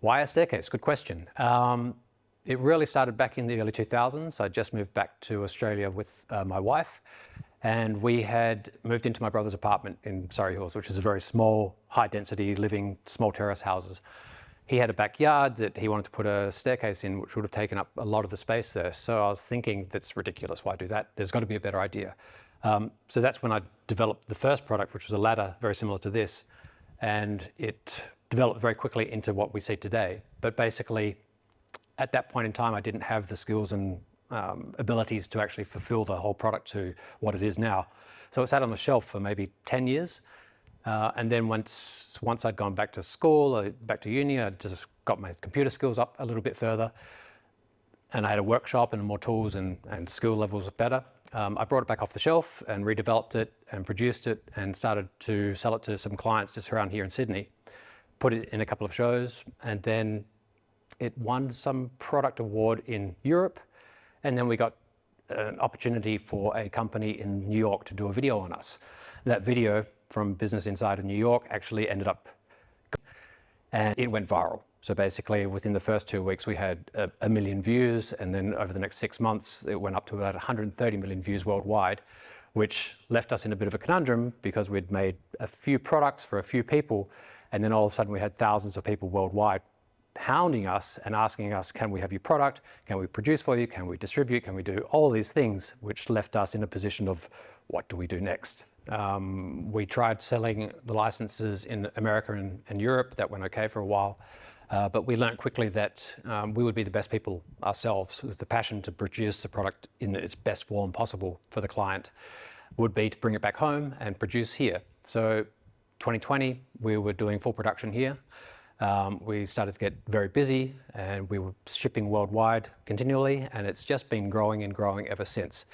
Why a staircase? Good question. It really started back in the early 2000s. I just moved back to Australia with my wife, and we had moved into my brother's apartment in Surrey Hills, which is a very small, high-density living, small terrace houses. He had a backyard that he wanted to put a staircase in, which would have taken up a lot of the space there. So I was thinking, that's ridiculous, why do that? There's got to be a better idea. So that's when I developed the first product, which was a ladder very similar to this. And it developed very quickly into what we see today. But basically, at that point in time, I didn't have the skills and abilities to actually fulfill the whole product to what it is now. So it sat on the shelf for maybe 10 years. And then once I'd gone back to school, back to uni, I just got my computer skills up a little bit further. And I had a workshop and more tools and skill levels better. I brought it back off the shelf and redeveloped it and produced it and started to sell it to some clients just around here in Sydney. Put it in a couple of shows, and then it won some product award in Europe. And then we got an opportunity for a company in New York to do a video on us. That video from Business Insider New York actually ended up, and it went viral. So basically within the first 2 weeks, we had a million views. And then over the next 6 months, it went up to about 130 million views worldwide, which left us in a bit of a conundrum because we'd made a few products for a few people. And then all of a sudden we had thousands of people worldwide hounding us and asking us, can we have your product? Can we produce for you? Can we distribute? Can we do all these things? Which left us in a position of, what do we do next? We tried selling the licenses in America and Europe. That went okay for a while. But we learned quickly that we would be the best people ourselves with the passion to produce the product in its best form possible for the client would be to bring it back home and produce here. So 2020, we were doing full production here. We started to get very busy and we were shipping worldwide continually, and it's just been growing and growing ever since.